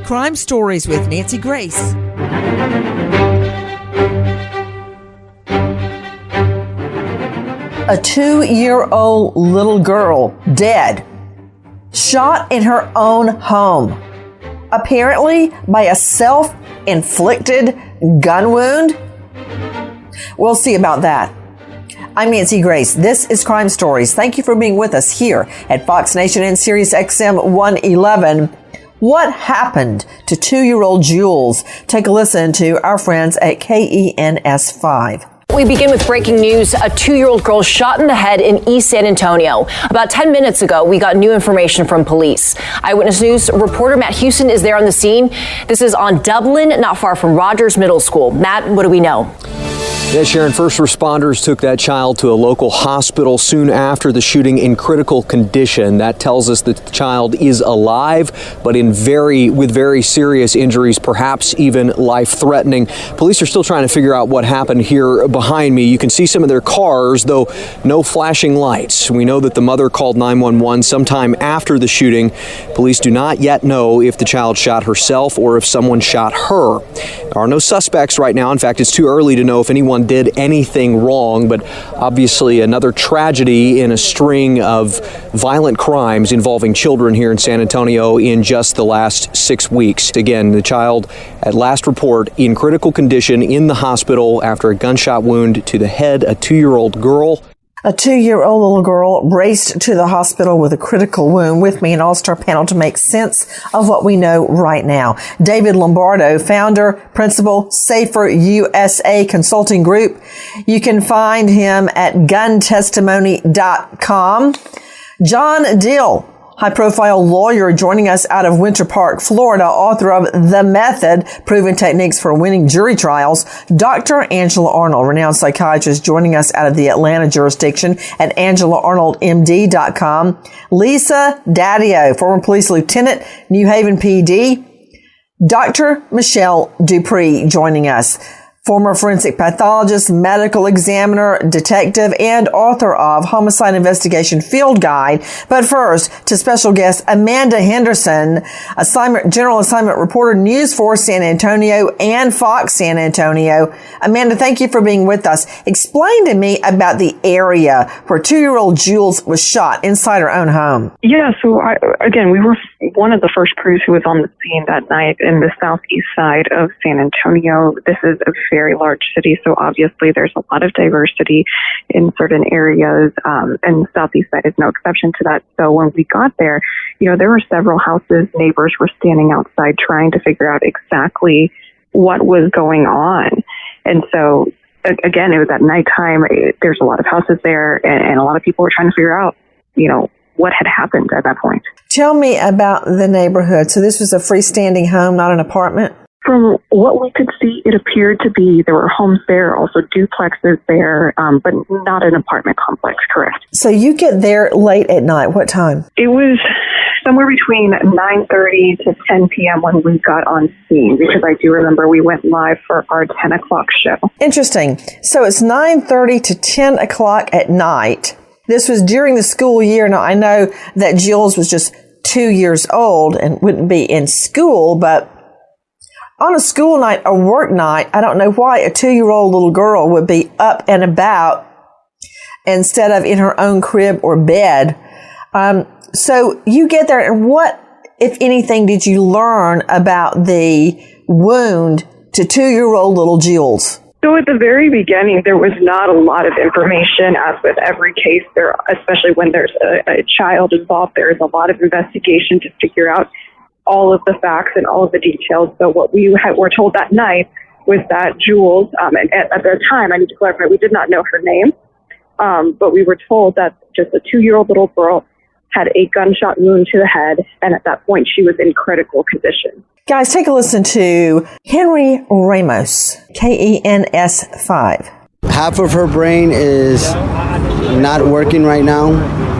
Crime Stories with Nancy Grace. A 2-year-old little girl dead, shot in her own home, apparently by a self-inflicted gun wound. We'll see about that. I'm Nancy Grace. This is Crime Stories. Thank you for being with us here at Fox Nation and Sirius XM 111. What happened to 2-year-old Juelz? Take a listen to our friends at KENS 5. We begin with breaking news. A 2-year-old girl shot in the head in East San Antonio. About 10 minutes ago, we got new information from police. Eyewitness News reporter Matt Houston is there on the scene. This is on Dublin, not far from Rogers Middle School. Matt, what do we know? Yeah, Sharon, first responders took that child to a local hospital soon after the shooting in critical condition. That tells us that the child is alive, but with very serious injuries, perhaps even life-threatening. Police are still trying to figure out what happened here behind me. You can see some of their cars, though no flashing lights. We know that the mother called 911 sometime after the shooting. Police do not yet know if the child shot herself or if someone shot her. There are no suspects right now. In fact, it's too early to know if anyone did anything wrong, but obviously another tragedy in a string of violent crimes involving children here in San Antonio in just the last 6 weeks. Again, the child at last report in critical condition in the hospital after a gunshot wound to the head, a 2-year-old girl. A 2-year-old little girl raced to the hospital with a critical wound. With me, an all-star panel to make sense of what we know right now. David Lombardo, founder, principal, Safer USA Consulting Group. You can find him at guntestimony.com. John Dill, high-profile lawyer joining us out of Winter Park, Florida, author of The Method, Proven Techniques for Winning Jury Trials. Dr. Angela Arnold, renowned psychiatrist, joining us out of the Atlanta jurisdiction at AngelaArnoldMD.com. Lisa Daddio, former police lieutenant, New Haven PD. Dr. Michelle Dupree joining us. Former forensic pathologist, medical examiner, detective, and author of Homicide Investigation Field Guide. But first, to special guest Amanda Henderson, general assignment reporter, News 4 San Antonio and Fox San Antonio. Amanda, thank you for being with us. Explain to me about the area where 2-year-old Juelz was shot inside her own home. Yeah, so we were one of the first crews who was on the scene that night in the southeast side of San Antonio. This is a very large city, so obviously there's a lot of diversity in certain areas, and the southeast side is no exception to that. So when we got there, there were several houses. Neighbors were standing outside trying to figure out exactly what was going on. And so, again, it was at nighttime. There's a lot of houses there, and a lot of people were trying to figure out, what had happened at that point. Tell me about the neighborhood. So this was a freestanding home, not an apartment? From what we could see, it appeared to be there were homes there, also duplexes there, but not an apartment complex, correct? So you get there late at night. What time? It was somewhere between 9:30 to 10 p.m. when we got on scene, because I do remember we went live for our 10 o'clock show. Interesting. So it's 9:30 to 10 o'clock at night. This was during the school year. Now, I know that Juelz was just 2 years old and wouldn't be in school, but on a school night, a work night, I don't know why a 2-year-old little girl would be up and about instead of in her own crib or bed. So you get there, and what, if anything, did you learn about the wound to 2-year-old little Juelz? So at the very beginning, there was not a lot of information, as with every case, there, especially when there's a child involved. There is a lot of investigation to figure out all of the facts and all of the details. So what we were told that night was that Juelz, and at the time, I need to clarify, we did not know her name, but we were told that just a 2-year-old little girl had a gunshot wound to the head, and at that point, she was in critical condition. Guys, take a listen to Henry Ramos, KENS 5. Half of her brain is not working right now.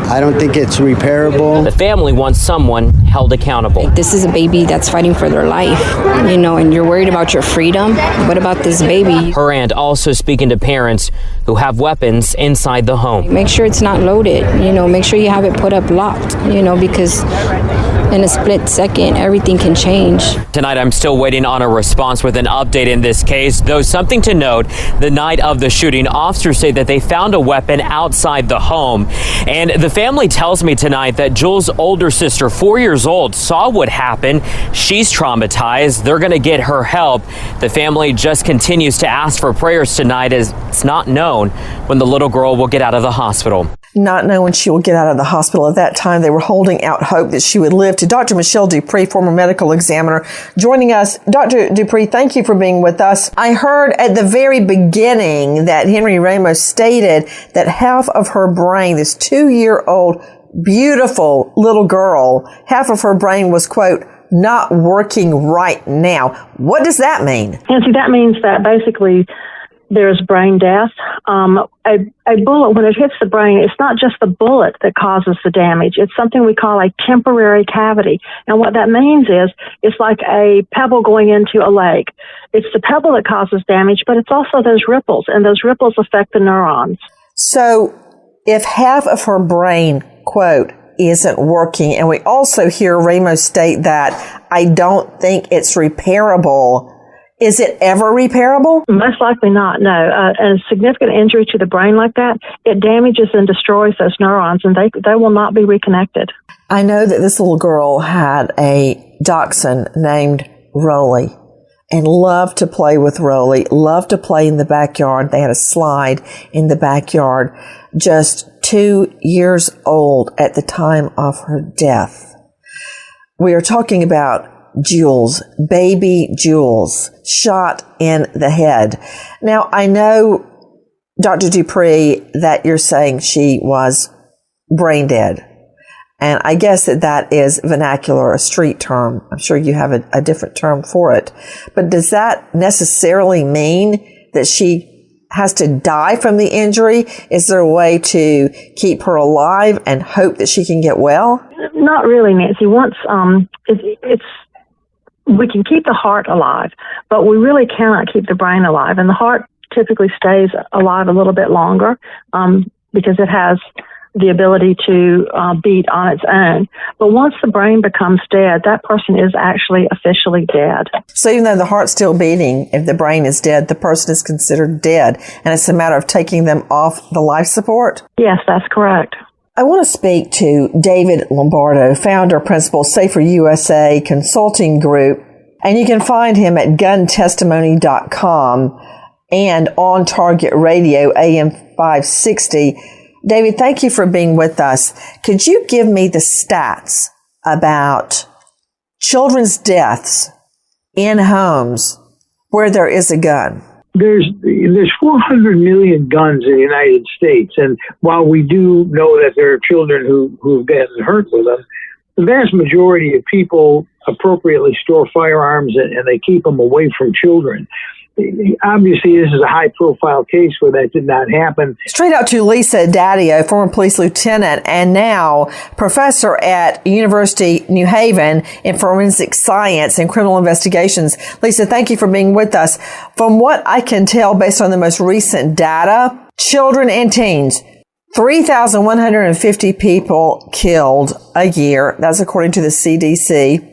I don't think it's repairable. The family wants someone held accountable. This is a baby that's fighting for their life, and you're worried about your freedom. What about this baby? Her aunt also speaking to parents who have weapons inside the home. Make sure it's not loaded, make sure you have it put up locked, because in a split second, everything can change. Tonight, I'm still waiting on a response with an update in this case. Though something to note, the night of the shooting, officers say that they found a weapon outside the home. And the family tells me tonight that Juelz' older sister, 4 years old, saw what happened. She's traumatized. They're going to get her help. The family just continues to ask for prayers tonight, as it's not known when the little girl will get out of the hospital. Not knowing she will get out of the hospital. At that time, they were holding out hope that she would live. To Dr. Michelle Dupree, former medical examiner, joining us. Dr. Dupree, thank you for being with us. I heard at the very beginning that Henry Ramos stated that half of her brain, this 2-year-old, beautiful little girl, half of her brain was, quote, not working right now. What does that mean? Nancy, that means that basically there's brain death. A bullet, when it hits the brain, it's not just the bullet that causes the damage. It's something we call a temporary cavity. And what that means is it's like a pebble going into a lake. It's the pebble that causes damage, but it's also those ripples, and those ripples affect the neurons. So if half of her brain, quote, isn't working, and we also hear Ramos state that I don't think it's repairable, is it ever repairable? Most likely not, no. A significant injury to the brain like that, it damages and destroys those neurons, and they will not be reconnected. I know that this little girl had a dachshund named Rolly and loved to play with Rolly, loved to play in the backyard. They had a slide in the backyard, just 2 years old at the time of her death. We are talking about Juelz, baby Juelz, shot in the head. Now, I know, Dr. Dupree, that you're saying she was brain dead. And I guess that is vernacular, a street term. I'm sure you have a different term for it. But does that necessarily mean that she has to die from the injury? Is there a way to keep her alive and hope that she can get well? Not really, Nancy. Once we can keep the heart alive, but we really cannot keep the brain alive. And the heart typically stays alive a little bit longer because it has the ability to beat on its own. But once the brain becomes dead, that person is actually officially dead. So even though the heart's still beating, if the brain is dead, the person is considered dead, and it's a matter of taking them off the life support? Yes, that's correct. I want to speak to David Lombardo, founder, principal, Safer USA Consulting Group, and you can find him at guntestimony.com and on Target Radio, AM 560. David, thank you for being with us. Could you give me the stats about children's deaths in homes where there is a gun? There's 400 million guns in the United States, and while we do know that there are children who've gotten hurt with them, the vast majority of people appropriately store firearms and they keep them away from children. Obviously, this is a high-profile case where that did not happen. Straight out to Lisa Daddio, former police lieutenant and now professor at University New Haven in forensic science and criminal investigations. Lisa, thank you for being with us. From what I can tell, based on the most recent data, children and teens, 3,150 people killed a year. That's according to the CDC.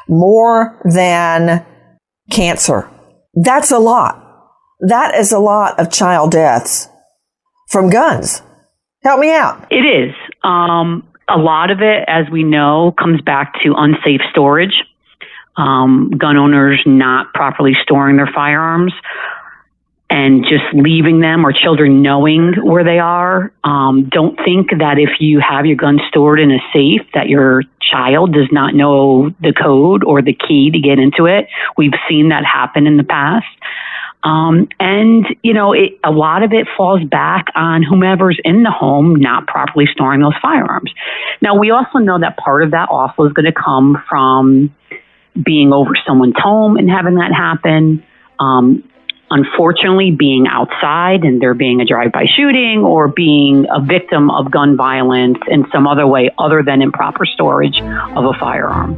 More than cancer. That's a lot. That is a lot of child deaths from guns. Help me out. It is. A lot of it, as we know, comes back to unsafe storage, gun owners not properly storing their firearms and just leaving them, or children knowing where they are. Don't think that if you have your gun stored in a safe that your child does not know the code or the key to get into it. We've seen that happen in the past. And, you know, a lot of it falls back on whomever's in the home not properly storing those firearms. Now, we also know that part of that also is going to come from being over someone's home and having that happen. Unfortunately, being outside and there being a drive-by shooting, or being a victim of gun violence in some other way other than improper storage of a firearm.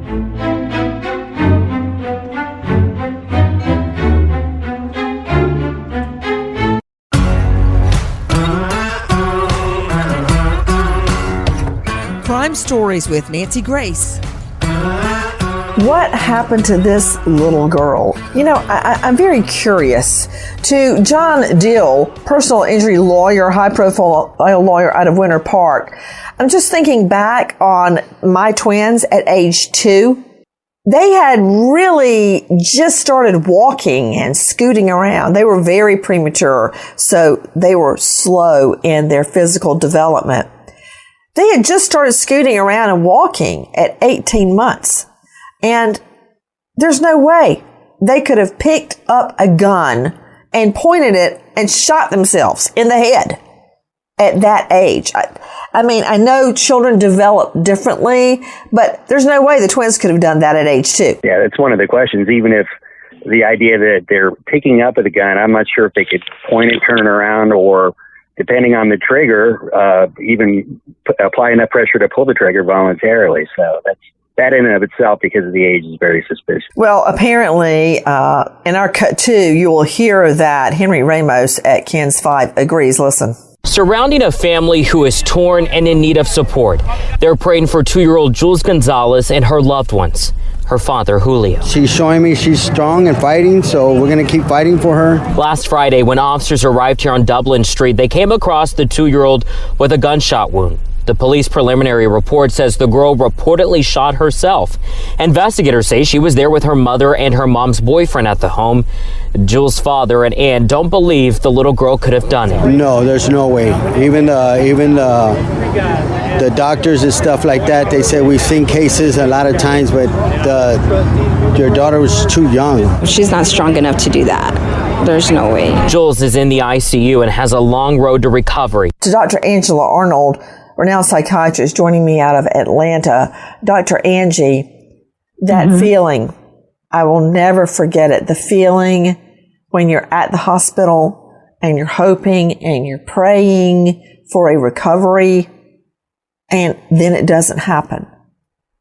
Crime Stories with Nancy Grace. What happened to this little girl? You know, I'm very curious. To John Dill, personal injury lawyer, high-profile lawyer out of Winter Park, I'm just thinking back on my twins at age 2. They had really just started walking and scooting around. They were very premature, so they were slow in their physical development. They had just started scooting around and walking at 18 months. And there's no way they could have picked up a gun and pointed it and shot themselves in the head at that age. I mean, I know children develop differently, but there's no way the twins could have done that at age 2. Yeah, that's one of the questions. Even if the idea that they're picking up a gun, I'm not sure if they could point it, turn it around, or depending on the trigger, even apply enough pressure to pull the trigger voluntarily. So that in and of itself, because of the age, is very suspicious. Well, apparently, in our cut 2, you will hear that Henry Ramos at KENS 5 agrees. Listen. Surrounding a family who is torn and in need of support, they're praying for 2-year-old Juelz Gonzalez and her loved ones. Her father, Julio. She's showing me she's strong and fighting, so we're going to keep fighting for her. Last Friday, when officers arrived here on Dublin Street, they came across the 2-year-old with a gunshot wound. The police preliminary report says the girl reportedly shot herself. Investigators say she was there with her mother and her mom's boyfriend at the home. Juelz's father and aunt don't believe the little girl could have done it. No, there's no way. Even the doctors and stuff like that, they say we've seen cases a lot of times, but your daughter was too young. She's not strong enough to do that. There's no way. Juelz is in the ICU and has a long road to recovery. To Dr. Angela Arnold, renowned psychiatrist joining me out of Atlanta. Dr. Angie, that feeling, I will never forget it. The feeling when you're at the hospital and you're hoping and you're praying for a recovery and then it doesn't happen.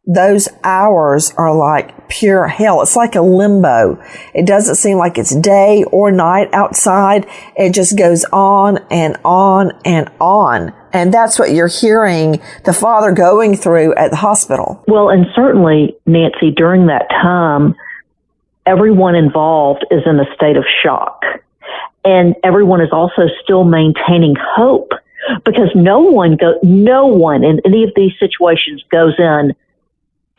Those hours are like pure hell. It's like a limbo. It doesn't seem like it's day or night outside. It just goes on and on and on. And that's what you're hearing the father going through at the hospital. Well, and certainly, Nancy, during that time, everyone involved is in a state of shock. And everyone is also still maintaining hope, because no one in any of these situations goes in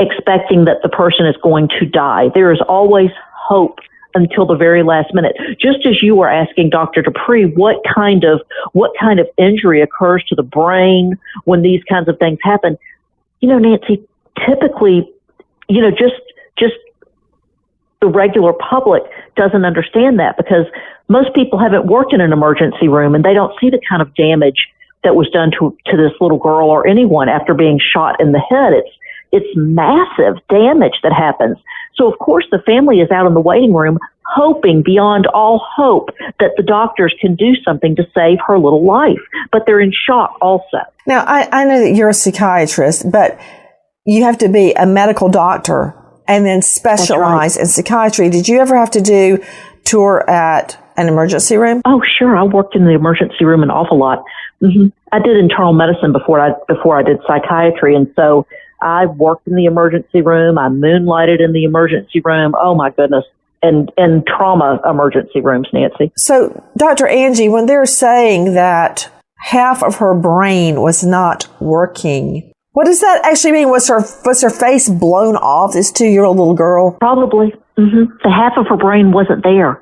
expecting that the person is going to die. There is always hope until the very last minute. Just as you were asking Dr. Dupree, what kind of injury occurs to the brain when these kinds of things happen? You know, Nancy, typically, you know, just the regular public doesn't understand that, because most people haven't worked in an emergency room and they don't see the kind of damage that was done to this little girl or anyone after being shot in the head. It's massive damage that happens. So, of course, the family is out in the waiting room hoping beyond all hope that the doctors can do something to save her little life. But they're in shock also. Now, I know that you're a psychiatrist, but you have to be a medical doctor and then specialize in psychiatry. Did you ever have to do tour at an emergency room? Oh, sure. I worked in the emergency room an awful lot. I did internal medicine before I did psychiatry, and so I worked in the emergency room. I moonlighted in the emergency room. Oh, my goodness. And trauma emergency rooms, Nancy. So, Dr. Angie, when they're saying that half of her brain was not working, what does that actually mean? Was her face blown off, this 2-year-old little girl? Probably. The half of her brain wasn't there.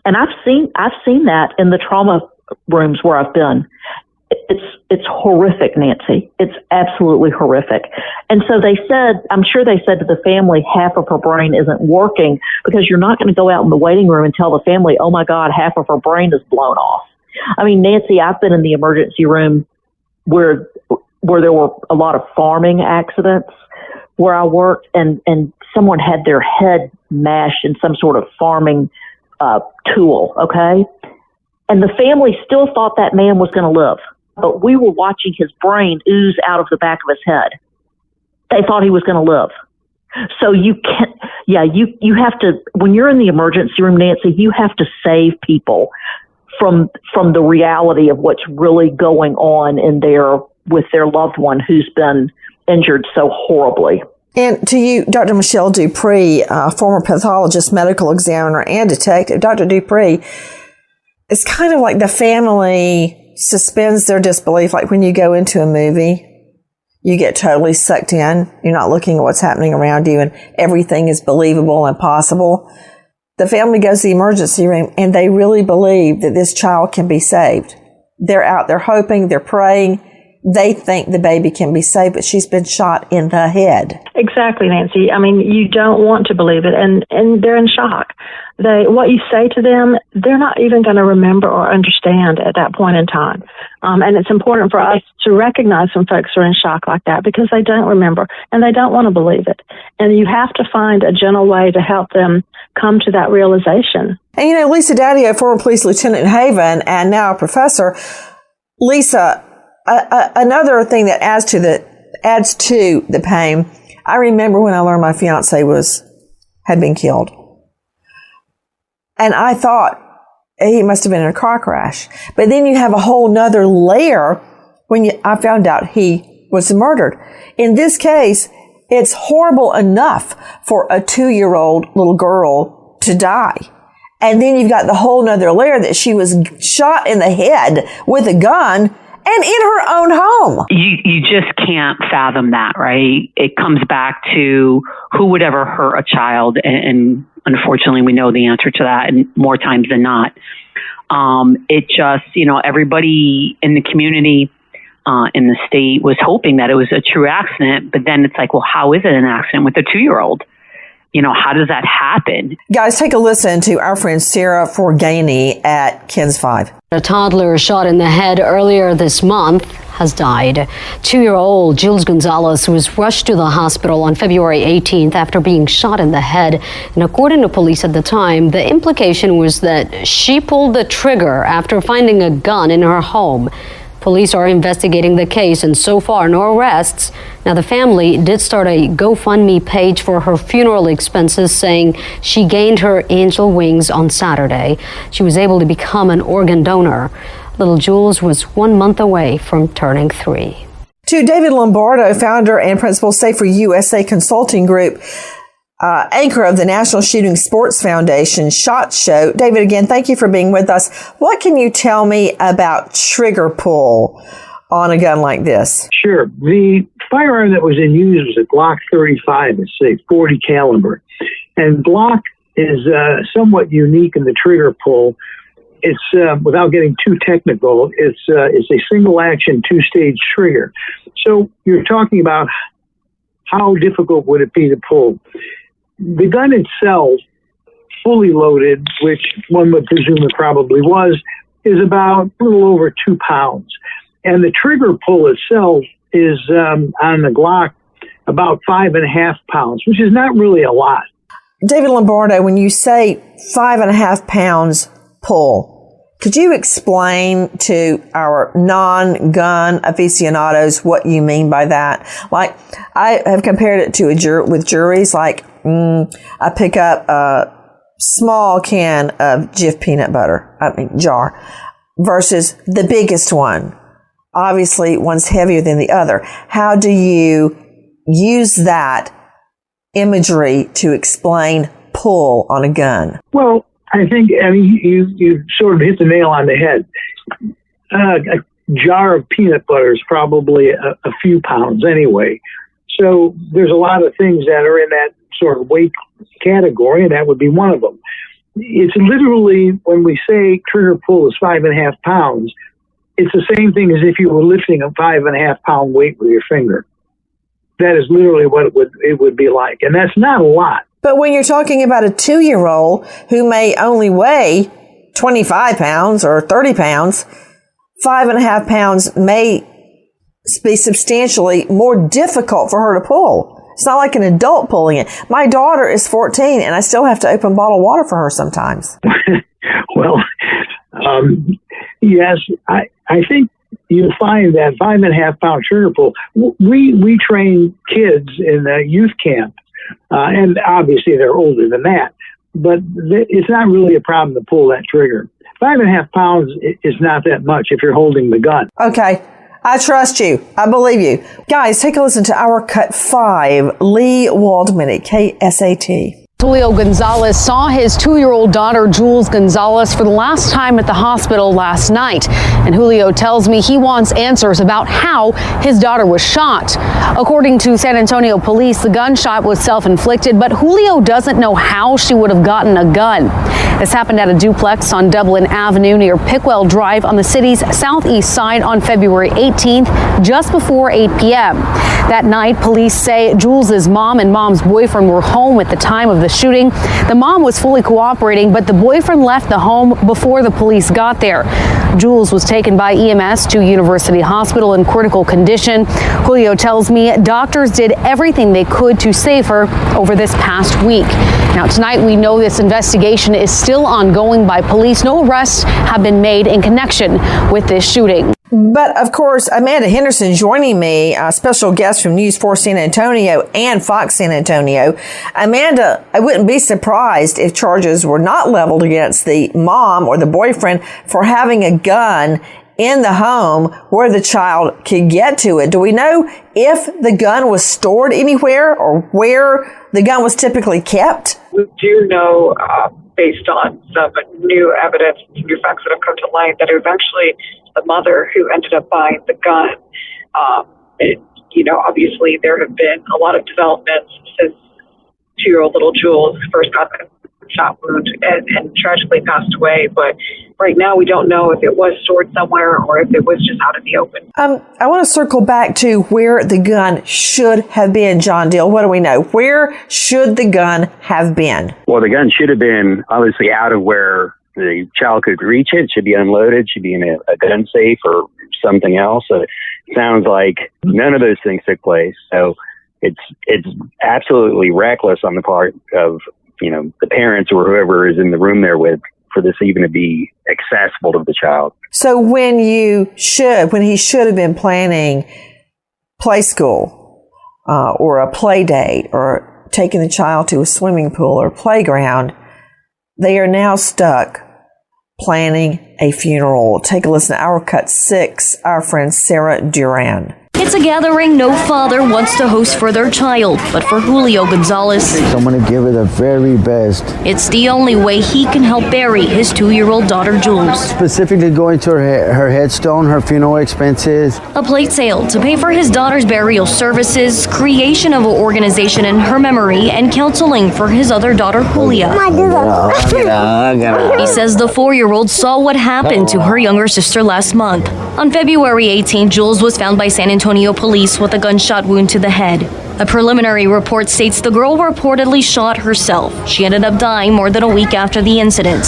And I've seen that in the trauma rooms where I've been. It's horrific, Nancy. It's absolutely horrific. And so I'm sure they said to the family, half of her brain isn't working, because you're not going to go out in the waiting room and tell the family, oh my God, half of her brain is blown off. I mean, Nancy, I've been in the emergency room where there were a lot of farming accidents where I worked, and someone had their head mashed in some sort of farming tool, okay? And the family still thought that man was going to live. But we were watching his brain ooze out of the back of his head. They thought he was going to live. So you have to, when you're in the emergency room, Nancy, you have to save people from the reality of what's really going on with their loved one who's been injured so horribly. And to you, Dr. Michelle Dupree, former pathologist, medical examiner, and detective, Dr. Dupree, it's kind of like the family suspends their disbelief. Like when you go into a movie, you get totally sucked in. You're not looking at what's happening around you, and everything is believable and possible. The family goes to the emergency room, and they really believe that this child can be saved. They're out there hoping, they're praying. They think the baby can be saved, but she's been shot in the head. Exactly, Nancy. I mean, you don't want to believe it, and they're in shock. What you say to them, they're not even going to remember or understand at that point in time. And it's important for us to recognize when folks are in shock like that because they don't remember and they don't want to believe it. And you have to find a gentle way to help them come to that realization. And you know, Lisa Daddio, former police lieutenant in Haven and now a professor. Lisa, another thing that adds to the pain, I remember when I learned my fiance had been killed. And I thought he must have been in a car crash. But then you have a whole nother layer when I found out he was murdered. In this case, it's horrible enough for a 2-year-old little girl to die. And then you've got the whole nother layer that she was shot in the head with a gun and in her own home. You just can't fathom that, right? It comes back to who would ever hurt a child, and unfortunately, we know the answer to that, and more times than not. It just, everybody in the community, in the state was hoping that it was a true accident, but then it's like, well, how is it an accident with a 2-year-old? How does that happen? Guys, take a listen to our friend Sarah Forganey at KENS 5. A toddler shot in the head earlier this month has died. 2-year-old Juelz Gonzalez was rushed to the hospital on February 18th after being shot in the head. And according to police at the time, the implication was that she pulled the trigger after finding a gun in her home. Police are investigating the case, and so far, no arrests. Now, the family did start a GoFundMe page for her funeral expenses, saying she gained her angel wings on Saturday. She was able to become an organ donor. Little Juelz was 1 month away from turning 3. To David Lombardo, founder and principal Safer USA Consulting Group, anchor of the National Shooting Sports Foundation SHOT Show. David, again, thank you for being with us. What can you tell me about trigger pull on a gun like this? Sure. The firearm that was in use was a Glock 35. It's a 40 caliber. And Glock is somewhat unique in the trigger pull. It's, without getting too technical, it's a single action 2-stage trigger. So you're talking about how difficult would it be to pull? The gun itself, fully loaded, which one would presume it probably was, is about a little over 2 pounds. And the trigger pull itself is, on the Glock, about 5.5 pounds, which is not really a lot. David Lombardo, when you say 5.5 pounds pull, could you explain to our non-gun aficionados what you mean by that? Like, I have compared it to with juries. Like, I pick up a small can of Jif peanut butter, jar, versus the biggest one. Obviously, one's heavier than the other. How do you use that imagery to explain pull on a gun? Well, I think you sort of hit the nail on the head. A jar of peanut butter is probably a few pounds anyway. So there's a lot of things that are in that sort of weight category, and that would be one of them. It's literally, when we say trigger pull is 5.5 pounds, it's the same thing as if you were lifting a 5.5 pound weight with your finger. That is literally what it would be like, and that's not a lot. But when you're talking about a 2-year-old who may only weigh 25 pounds or 30 pounds, 5.5 pounds may be substantially more difficult for her to pull. It's not like an adult pulling it. My daughter is 14, and I still have to open bottled water for her sometimes. Well, yes, I think you'll find that 5.5 pound trigger pull. We train kids in a youth camp. And obviously they're older than that, but it's not really a problem to pull that trigger. 5.5 pounds is not that much if you're holding the gun. Okay. I trust you. I believe you. Guys, take a listen to our Cut 5, Lee Waldman at KSAT. Julio Gonzalez saw his 2-year-old daughter, Juelz Gonzalez, for the last time at the hospital last night. And Julio tells me he wants answers about how his daughter was shot. According to San Antonio police, the gunshot was self-inflicted, but Julio doesn't know how she would have gotten a gun. This happened at a duplex on Dublin Avenue near Pickwell Drive on the city's southeast side on February 18th, just before 8 p.m. That night, police say Juelz's mom and mom's boyfriend were home at the time of the shooting. The mom was fully cooperating, but the boyfriend left the home before the police got there. Juelz was taken by EMS to University Hospital in critical condition. Julio tells me doctors did everything they could to save her over this past week. Now, tonight we know this investigation is still ongoing by police. No arrests have been made in connection with this shooting. But, of course, Amanda Henderson joining me, a special guest from News 4 San Antonio and Fox San Antonio. Amanda, I wouldn't be surprised if charges were not leveled against the mom or the boyfriend for having a gun in the home where the child could get to it. Do we know if the gun was stored anywhere or where the gun was typically kept? We do know, based on some new evidence, some new facts that have come to light, that it was actually the mother who ended up buying the gun. Obviously there have been a lot of developments since 2-year-old little Juelz first got the shot wound and tragically passed away. But right now we don't know if it was stored somewhere or if it was just out in the open. I want to circle back to where the gun should have been, John Deal. What do we know? Where should the gun have been? Well, the gun should have been obviously out of where the child could reach it. It should be unloaded, should be in a gun safe or something else. So it sounds like none of those things took place. So it's absolutely reckless on the part of, the parents or whoever is in the room there with, for this even to be accessible to the child. So when he should have been planning play school or a play date or taking the child to a swimming pool or playground, they are now stuck planning a funeral. Take a listen to our Cut 6, our friend Sarah Duran. It's a gathering no father wants to host for their child, but for Julio Gonzalez, I'm going to give her the very best. it's the only way he can help bury his 2-year-old daughter, Juelz. Specifically going to her headstone, her funeral expenses. A plate sale to pay for his daughter's burial services, creation of an organization in her memory, and counseling for his other daughter, Julia. He says the 4-year-old saw what happened to her younger sister last month. On February 18, Juelz was found by San Antonio police with a gunshot wound to the head. A preliminary report states the girl reportedly shot herself. She ended up dying more than a week after the incident.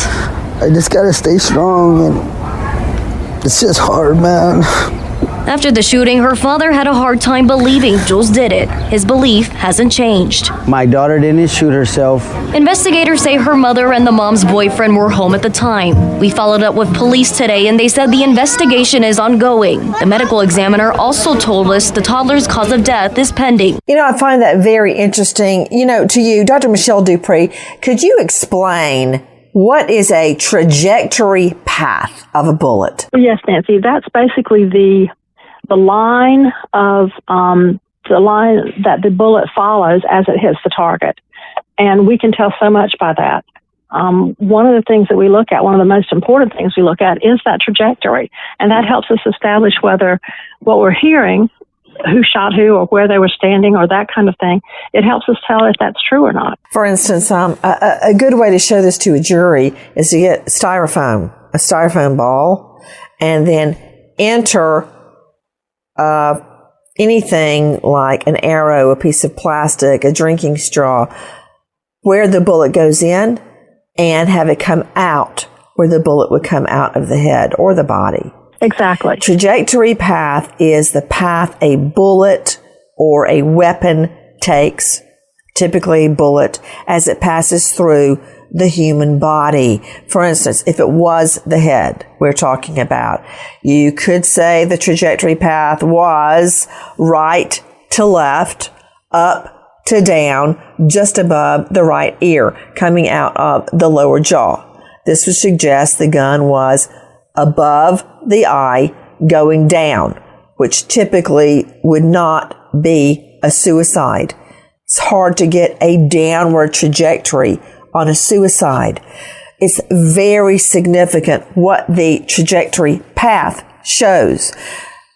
I just gotta stay strong, and it's just hard, man. After the shooting, her father had a hard time believing Juelz did it. His belief hasn't changed. My daughter didn't shoot herself. Investigators say her mother and the mom's boyfriend were home at the time. We followed up with police today and they said the investigation is ongoing. The medical examiner also told us the toddler's cause of death is pending. I find that very interesting. To you, Dr. Michelle Dupree, could you explain what is a trajectory path of a bullet? Yes, Nancy. That's basically the line of the line that the bullet follows as it hits the target, and we can tell so much by that. One of the things that we look at, one of the most important things we look at, is that trajectory, and that helps us establish whether what we're hearing, who shot who, or where they were standing, or that kind of thing. It helps us tell if that's true or not. For instance, a good way to show this to a jury is to get a styrofoam ball, and then enter anything like an arrow, a piece of plastic, a drinking straw, where the bullet goes in, and have it come out where the bullet would come out of the head or the body. Exactly. Trajectory path is the path a bullet or a weapon takes, typically a bullet, as it passes through the human body. For instance, if it was the head we're talking about, you could say the trajectory path was right to left, up to down, just above the right ear, coming out of the lower jaw. This would suggest the gun was above the eye, going down, which typically would not be a suicide. It's hard to get a downward trajectory on a suicide. It's very significant what the trajectory path shows.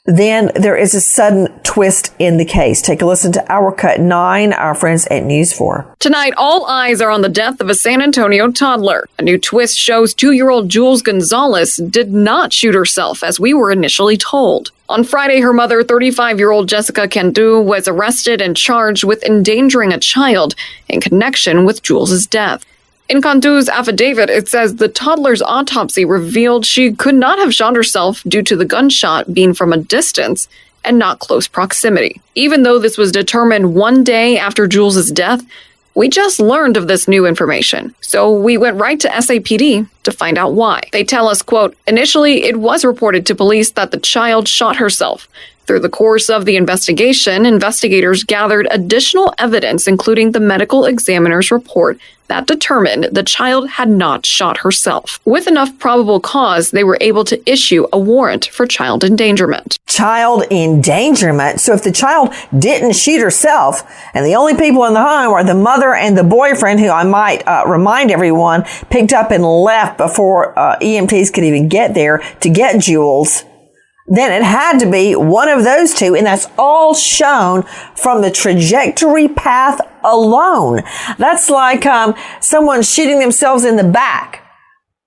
Then there is a sudden twist in the case. Take a listen to our cut 9, our friends at News 4. Tonight, all eyes are on the death of a San Antonio toddler. A new twist shows 2-year-old Juelz Gonzalez did not shoot herself, as we were initially told. On Friday, her mother, 35-year-old Jessica Cantu, was arrested and charged with endangering a child in connection with Juelz's death. In Cantu's affidavit, it says the toddler's autopsy revealed she could not have shot herself due to the gunshot being from a distance and not close proximity. Even though this was determined one day after Juelz's death, we just learned of this new information. So we went right to SAPD to find out why. They tell us, quote, initially it was reported to police that the child shot herself. Through the course of the investigation, investigators gathered additional evidence, including the medical examiner's report that determined the child had not shot herself. With enough probable cause, they were able to issue a warrant for child endangerment. Child endangerment? So if the child didn't shoot herself, and the only people in the home are the mother and the boyfriend, who I might remind everyone picked up and left before EMTs could even get there to get Juelz, then it had to be one of those two, and that's all shown from the trajectory path alone. That's like someone shooting themselves in the back,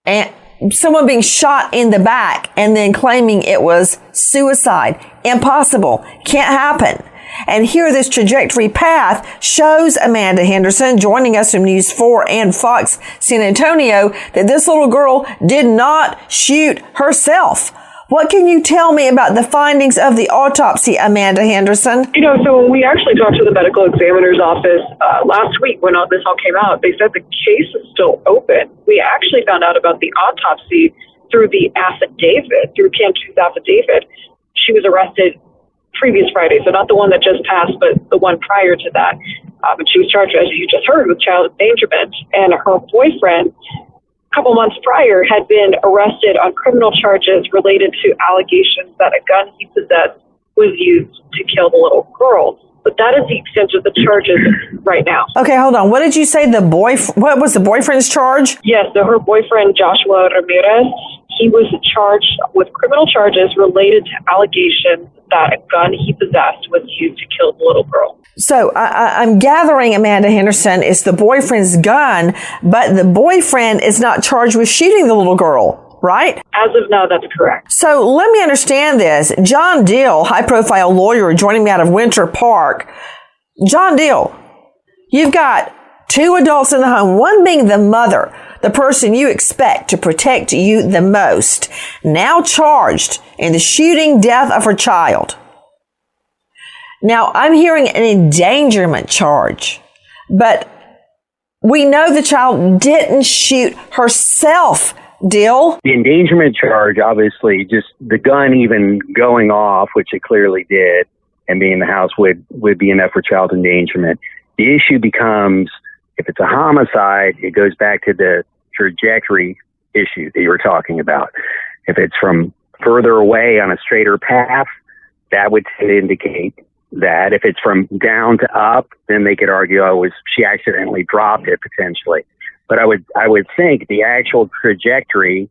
and someone being shot in the back and then claiming it was suicide. Impossible. Can't happen. And here this trajectory path shows Amanda Henderson, joining us from News 4 and Fox San Antonio, that this little girl did not shoot herself. What can you tell me about the findings of the autopsy, Amanda Henderson? So we actually talked to the medical examiner's office last week when all this all came out. They said the case is still open. We actually found out about the autopsy through the affidavit, through Cantu's affidavit. She was arrested previous Friday, so not the one that just passed, but the one prior to that. And she was charged, as you just heard, with child endangerment. And her boyfriend, couple months prior, had been arrested on criminal charges related to allegations that a gun he possessed was used to kill the little girl. But that is the extent of the charges right now. Okay, hold on. What did you say what was the boyfriend's charge? Yes, so her boyfriend, Joshua Ramirez, he was charged with criminal charges related to allegations that a gun he possessed was used to kill the little girl. So I'm gathering, Amanda Henderson, it's the boyfriend's gun, but the boyfriend is not charged with shooting the little girl, right? As of now, that's correct. So let me understand this. John Dill, high-profile lawyer joining me out of Winter Park. John Dill, you've got 2 adults in the home, one being the mother, the person you expect to protect you the most, now charged in the shooting death of her child. Now, I'm hearing an endangerment charge, but we know the child didn't shoot herself, Dill. The endangerment charge, obviously, just the gun even going off, which it clearly did, and being in the house would be enough for child endangerment. The issue becomes, if it's a homicide, it goes back to the trajectory issue that you were talking about. If it's from further away on a straighter path, that would tend to indicate that. If it's from down to up, then they could argue, she accidentally dropped it potentially. But I would think the actual trajectory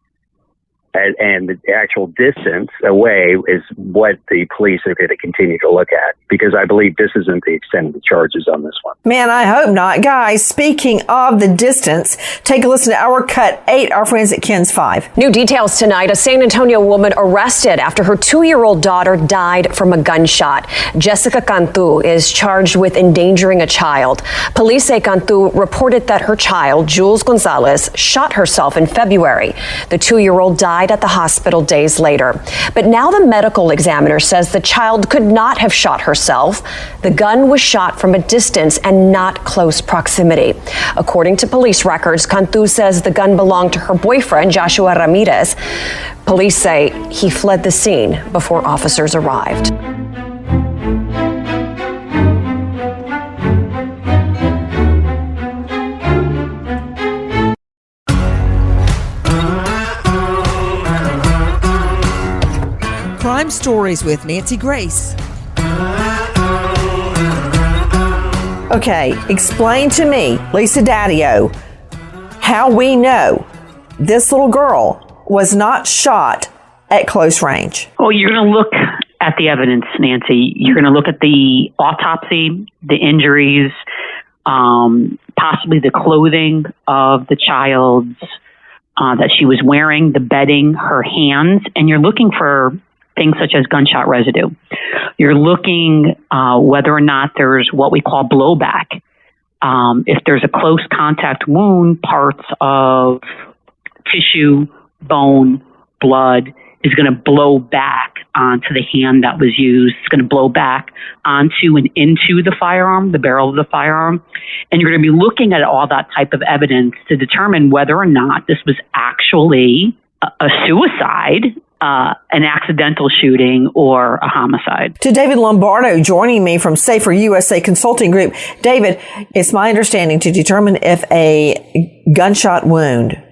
and the actual distance away is what the police are going to continue to look at, because I believe this isn't the extent of the charges on this one. Man, I hope not. Guys, speaking of the distance, take a listen to our cut 8, our friends at KENS 5. New details tonight. A San Antonio woman arrested after her 2-year-old daughter died from a gunshot. Jessica Cantu is charged with endangering a child. Police say Cantu reported that her child, Juelz Gonzalez, shot herself in February. The 2-year-old died at the hospital days later. But now the medical examiner says the child could not have shot herself. The gun was shot from a distance and not close proximity. According to police records, Cantu says the gun belonged to her boyfriend, Joshua Ramirez. Police say he fled the scene before officers arrived. Crime Crime Stories with Nancy Grace. Okay, explain to me, Lisa Daddio, how we know this little girl was not shot at close range. Well, you're going to look at the evidence, Nancy. You're going to look at the autopsy, the injuries, possibly the clothing of the child that she was wearing, the bedding, her hands, and you're looking for things such as gunshot residue. You're looking whether or not there's what we call blowback. If there's a close contact wound, parts of tissue, bone, blood is going to blow back onto the hand that was used. It's going to blow back onto and into the firearm, the barrel of the firearm. And you're going to be looking at all that type of evidence to determine whether or not this was actually a suicide, an accidental shooting, or a homicide. To David Lombardo joining me from Safer USA Consulting Group. David, it's my understanding to determine if a gunshot wound,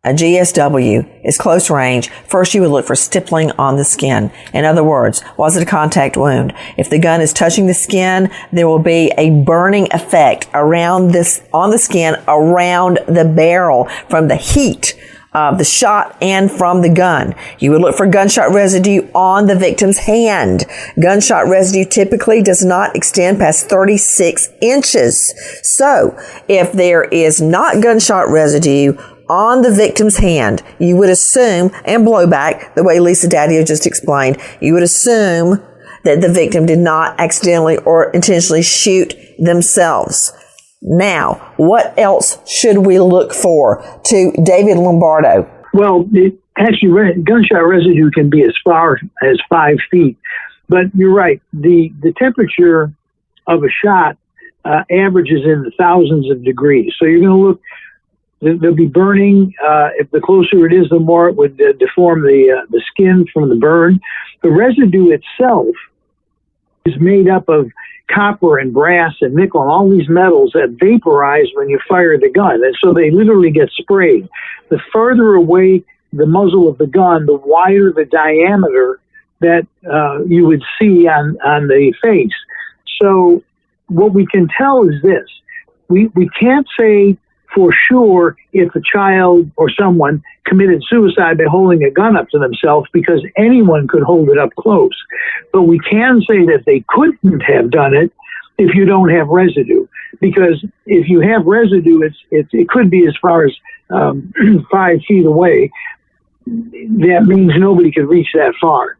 a GSW, is close range, first you would look for stippling on the skin. In other words, was it a contact wound? If the gun is touching the skin, there will be a burning effect around this, on the skin, around the barrel from the heat of the shot and from the gun. You would look for gunshot residue on the victim's hand. Gunshot residue typically does not extend past 36 inches. So if there is not gunshot residue on the victim's hand, you would assume, and blowback, the way Lisa Daddio just explained, you would assume that the victim did not accidentally or intentionally shoot themselves. Now, what else should we look for? To David Lombardo. Well, gunshot residue can be as far as 5 feet, but you're right. The temperature of a shot averages in the thousands of degrees. So you're going to look. There'll be burning. If the closer it is, the more it would deform the skin from the burn. The residue itself is made up of copper and brass and nickel and all these metals that vaporize when you fire the gun. And so they literally get sprayed. The further away the muzzle of the gun, the wider the diameter that you would see on the face. So what we can tell is this. We can't say for sure if a child or someone committed suicide by holding a gun up to themselves, because anyone could hold it up close. But we can say that they couldn't have done it if you don't have residue, because if you have residue, it could be as far as 5 feet away. That means nobody could reach that far.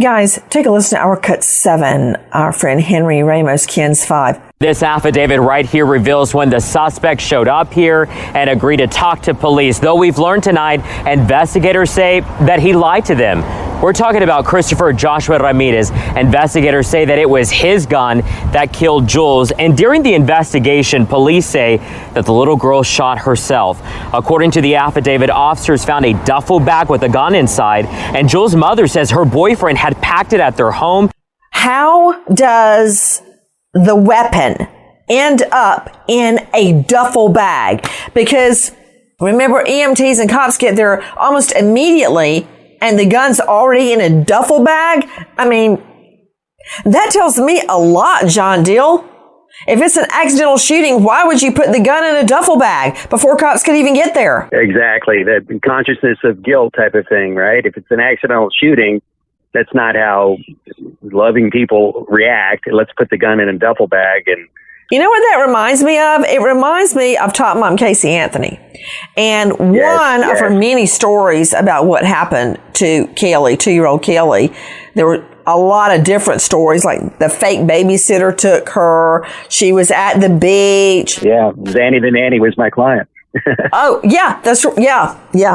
Guys, take a listen to our cut 7. Our friend Henry Ramos, Ken's 5. This affidavit right here reveals when the suspect showed up here and agreed to talk to police. Though we've learned tonight, investigators say that he lied to them. We're talking about Christopher Joshua Ramirez. Investigators say that it was his gun that killed Juelz. And during the investigation, police say that the little girl shot herself. According to the affidavit, officers found a duffel bag with a gun inside. And Juelz's mother says her boyfriend had packed it at their home. How does the weapon end up in a duffel bag? Because remember, EMTs and cops get there almost immediately, and the gun's already in a duffel bag? I mean, that tells me a lot, John Deal. If it's an accidental shooting, why would you put the gun in a duffel bag before cops could even get there? Exactly. The consciousness of guilt type of thing, right? If it's an accidental shooting, that's not how loving people react. Let's put the gun in a duffel bag. And you know what that reminds me of? It reminds me of Top Mom Casey Anthony. And one of her many stories about what happened to Kelly, 2-year-old Kelly, there were a lot of different stories, like the fake babysitter took her. She was at the beach. Yeah, Zanny the Nanny was my client. Oh, yeah, that's yeah.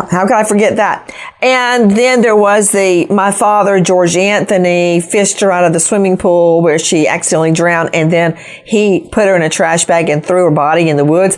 How could I forget that? And then there was my father, George Anthony, fished her out of the swimming pool where she accidentally drowned, and then he put her in a trash bag and threw her body in the woods.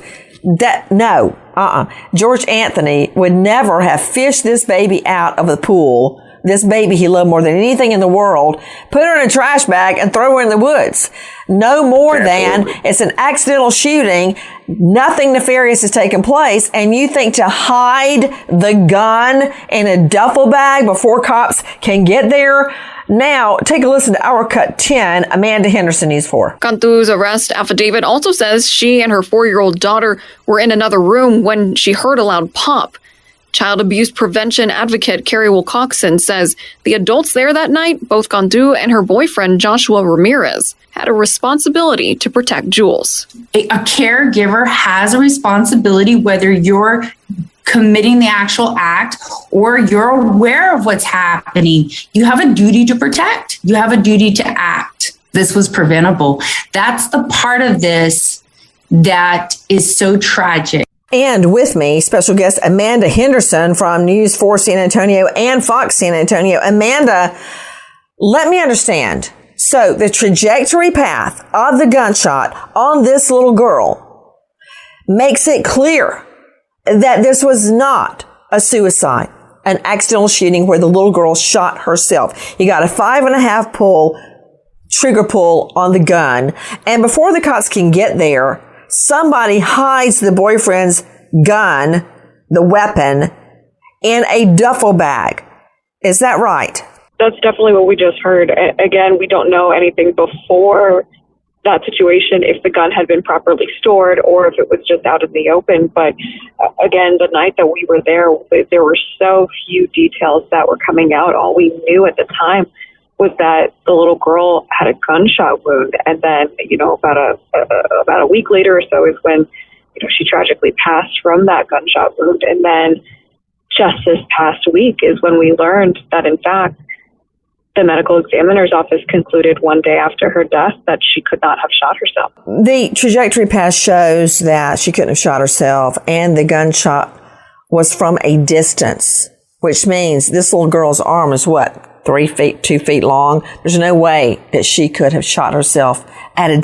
George Anthony would never have fished this baby out of the pool. This baby he loved more than anything in the world, put her in a trash bag and throw her in the woods. No more than it's an accidental shooting. Nothing nefarious has taken place. And you think to hide the gun in a duffel bag before cops can get there? Now, take a listen to our Cut 10, Amanda Henderson, News 4. Cantu's arrest affidavit also says she and her 4-year-old daughter were in another room when she heard a loud pop. Child abuse prevention advocate Carrie Wilcoxon says the adults there that night, both Cantu and her boyfriend Joshua Ramirez, had a responsibility to protect Juelz. A caregiver has a responsibility, whether you're committing the actual act or you're aware of what's happening. You have a duty to protect. You have a duty to act. This was preventable. That's the part of this that is so tragic. And with me, special guest Amanda Henderson from News 4 San Antonio and Fox San Antonio. Amanda, let me understand. So the trajectory path of the gunshot on this little girl makes it clear that this was not a suicide, an accidental shooting where the little girl shot herself. You got a 5.5 trigger pull on the gun. And before the cops can get there, somebody hides the boyfriend's gun, the weapon, in a duffel bag. Is that right? That's definitely what we just heard. Again, we don't know anything before that situation, if the gun had been properly stored or if it was just out in the open. But again, the night that we were there were so few details that were coming out. All we knew at the time was that the little girl had a gunshot wound. And then, about a week later or so is when, she tragically passed from that gunshot wound. And then just this past week is when we learned that, in fact, the medical examiner's office concluded one day after her death that she could not have shot herself. The trajectory path shows that she couldn't have shot herself, and the gunshot was from a distance, which means this little girl's arm is 2 feet long. There's no way that she could have shot herself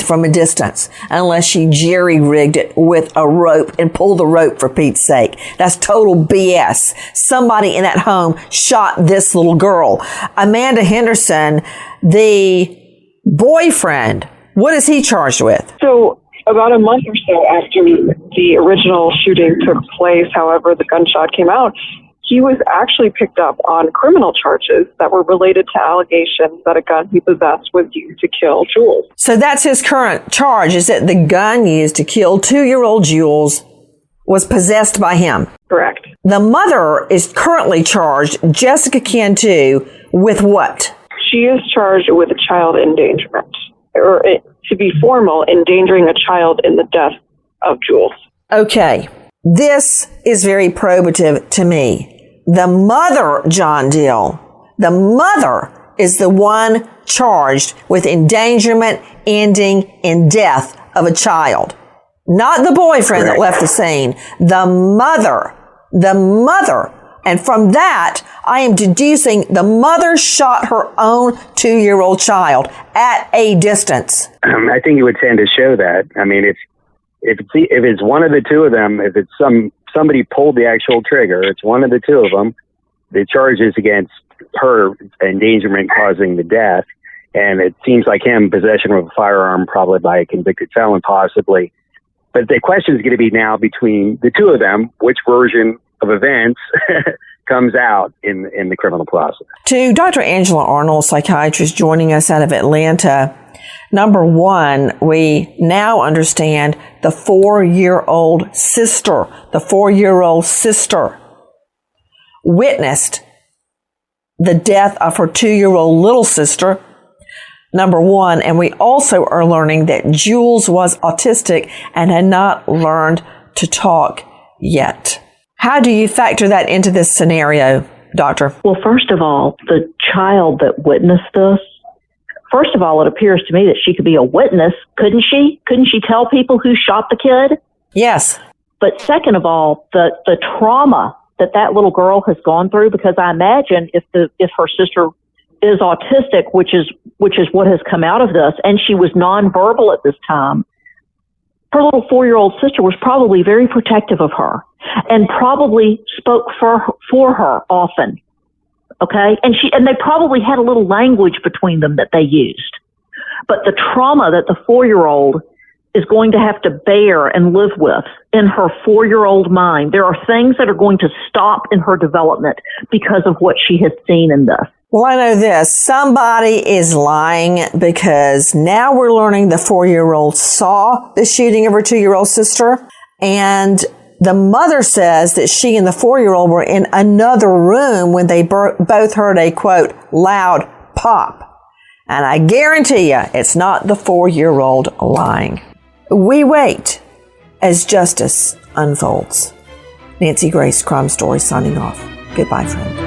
from a distance unless she jerry-rigged it with a rope and pulled the rope, for Pete's sake. That's total BS. Somebody in that home shot this little girl. Amanda Henderson, the boyfriend, what is he charged with? So about a month or so after the original shooting took place, however, the gunshot came out, he was actually picked up on criminal charges that were related to allegations that a gun he possessed was used to kill Juelz. So that's his current charge, is that the gun used to kill 2-year-old Juelz was possessed by him. Correct. The mother is currently charged, Jessica Cantu, with what? She is charged with a child endangerment, or to be formal, endangering a child in the death of Juelz. Okay. This is very probative to me. The mother, John Dill, the mother is the one charged with endangerment ending in death of a child. Not the boyfriend that left the scene. The mother. And from that, I am deducing the mother shot her own 2-year-old child at a distance. I think it would tend to show that. I mean, if it's one of the two of them, if it's somebody pulled the actual trigger, it's one of the two of them, the charge is against her, endangerment causing the death. And it seems like him, possession of a firearm, probably by a convicted felon, possibly. But the question is going to be now between the two of them, which version of events comes out in the criminal process. To Dr. Angela Arnold, psychiatrist joining us out of Atlanta, number one, we now understand the 4-year-old sister witnessed the death of her 2-year-old little sister, number one. And we also are learning that Juelz was autistic and had not learned to talk yet. How do you factor that into this scenario, Doctor? Well, first of all, the child that witnessed this, first of all, it appears to me that she could be a witness, couldn't she? Couldn't she tell people who shot the kid? Yes. But second of all, the trauma that little girl has gone through, because I imagine if her sister is autistic, which is what has come out of this, and she was nonverbal at this time, her little 4-year-old sister was probably very protective of her and probably spoke for her often. Okay. And they probably had a little language between them that they used. But the trauma that the 4-year-old is going to have to bear and live with in her 4-year-old mind, there are things that are going to stop in her development because of what she has seen in this. Well, I know this. Somebody is lying, because now we're learning the 4-year-old saw the shooting of her 2-year-old sister. And the mother says that she and the 4-year-old were in another room when they both heard a, quote, loud pop. And I guarantee you, it's not the 4-year-old lying. We wait as justice unfolds. Nancy Grace, Crime Story, signing off. Goodbye, friend.